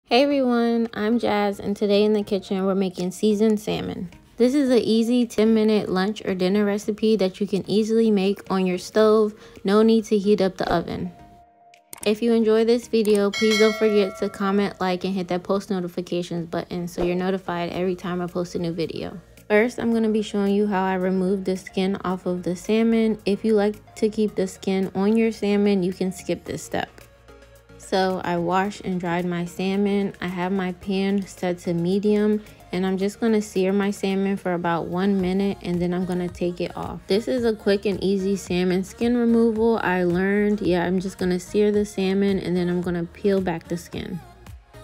Hey everyone, I'm Jazz, and today in the kitchen we're making seasoned salmon. This is an easy 10-minute lunch or dinner recipe that you can easily make on your stove. No need to heat up the oven. If you enjoy this video, please don't forget to comment, like, and hit that post notifications button so you're notified every time I post a new video. First, I'm going to be showing you how I remove the skin off of the salmon. If you like to keep the skin on your salmon, you can skip this step. So I washed and dried my salmon. I have my pan set to medium, and I'm just going to sear my salmon for about 1 minute, and then I'm going to take it off. This is a quick and easy salmon skin removal. I learned, I'm just going to sear the salmon and then I'm going to peel back the skin.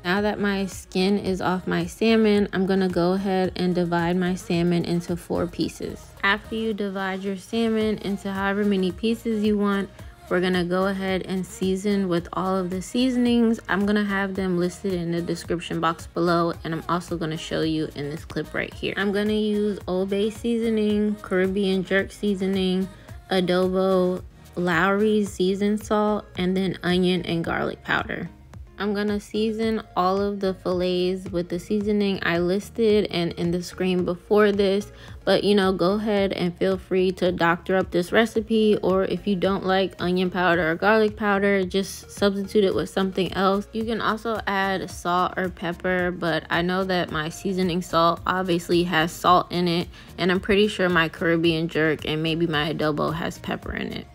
Now that my skin is off my salmon, I'm going to go ahead and divide my salmon into 4 pieces. After you divide your salmon into however many pieces you want, we're going to go ahead and season with all of the seasonings. I'm going to have them listed in the description box below, and I'm also going to show you in this clip right here. I'm going to use Old Bay seasoning, Caribbean jerk seasoning, adobo, Lawry's seasoned salt, and then onion and garlic powder. I'm going to season all of the fillets with the seasoning I listed and in the screen before this, but go ahead and feel free to doctor up this recipe, or if you don't like onion powder or garlic powder, just substitute it with something else. You can also add salt or pepper, but I know that my seasoning salt obviously has salt in it, and I'm pretty sure my Caribbean jerk and maybe my adobo has pepper in it.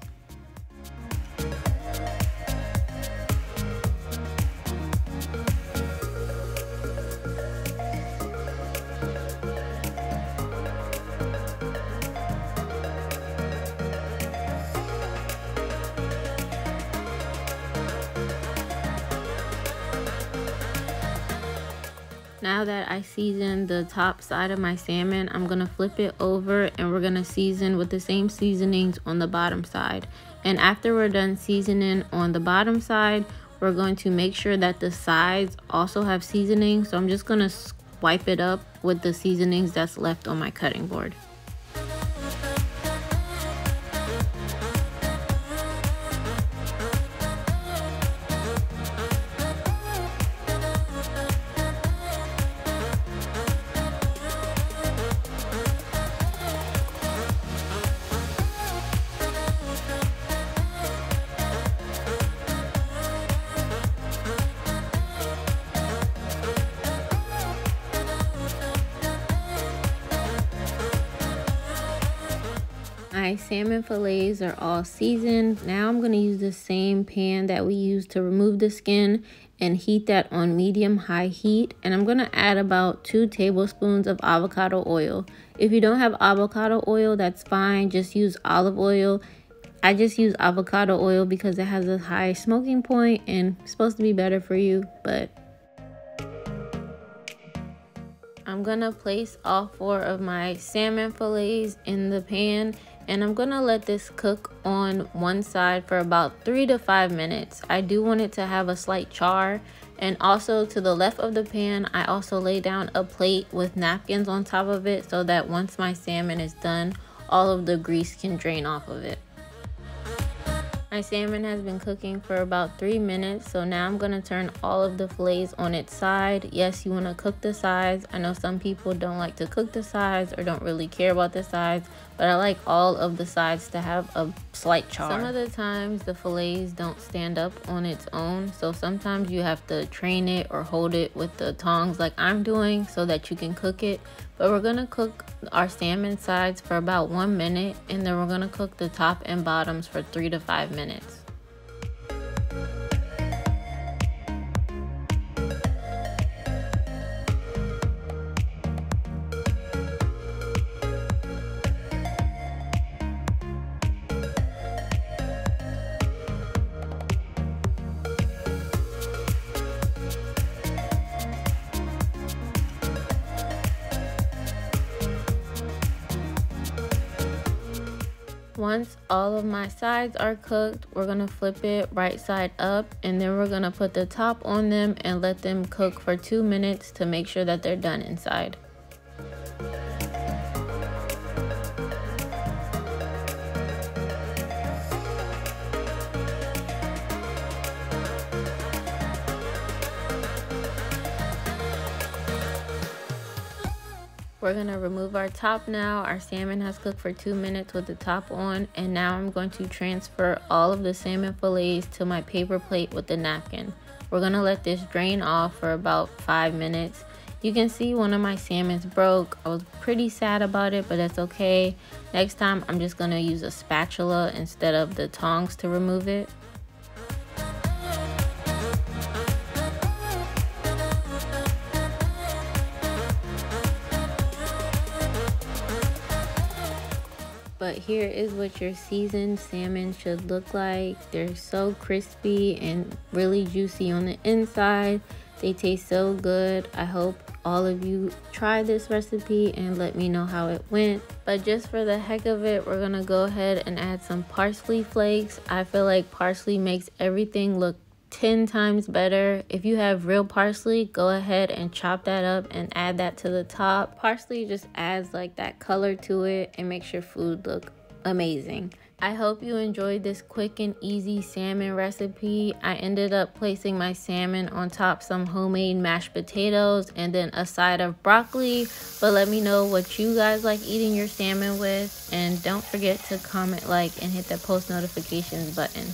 Now that I seasoned the top side of my salmon, I'm going to flip it over and we're going to season with the same seasonings on the bottom side. And after we're done seasoning on the bottom side, we're going to make sure that the sides also have seasoning. So I'm just going to wipe it up with the seasonings that's left on my cutting board. My salmon fillets are all seasoned. Now I'm going to use the same pan that we used to remove the skin and heat that on medium-high heat. And I'm going to add about 2 tablespoons of avocado oil. If you don't have avocado oil, that's fine. Just use olive oil. I just use avocado oil because it has a high smoking point and it's supposed to be better for you, but I'm going to place all 4 of my salmon fillets in the pan, and I'm going to let this cook on one side for about 3 to 5 minutes. I do want it to have a slight char. And also to the left of the pan, I also lay down a plate with napkins on top of it so that once my salmon is done, all of the grease can drain off of it. My salmon has been cooking for about 3 minutes, so now I'm going to turn all of the fillets on its side. Yes, you want to cook the sides. I know some people don't like to cook the sides or don't really care about the sides, but I like all of the sides to have a slight char. Some of the times the fillets don't stand up on its own, so sometimes you have to train it or hold it with the tongs like I'm doing so that you can cook it. But we're going to cook our salmon sides for about 1 minute, and then we're going to cook the top and bottoms for 3 to 5 minutes. Once all of my sides are cooked, we're going to flip it right side up, and then we're going to put the top on them and let them cook for 2 minutes to make sure that they're done inside. We're gonna remove our top now. Our salmon has cooked for 2 minutes with the top on, and now I'm going to transfer all of the salmon fillets to my paper plate with the napkin. We're gonna let this drain off for about 5 minutes. You can see one of my salmons broke. I was pretty sad about it, but that's okay. Next time, I'm just gonna use a spatula instead of the tongs to remove it. But here is what your seasoned salmon should look like. They're so crispy and really juicy on the inside. They taste so good. I hope all of you try this recipe and let me know how it went. But just for the heck of it, we're gonna go ahead and add some parsley flakes. I feel like parsley makes everything look 10 times better. If you have real parsley, go ahead and chop that up and add that to the top. Parsley just adds like that color to it and makes your food look amazing. I hope you enjoyed this quick and easy salmon recipe. I ended up placing my salmon on top some homemade mashed potatoes and then a side of broccoli. But let me know what you guys like eating your salmon with, and don't forget to comment, like, and hit that post notifications button.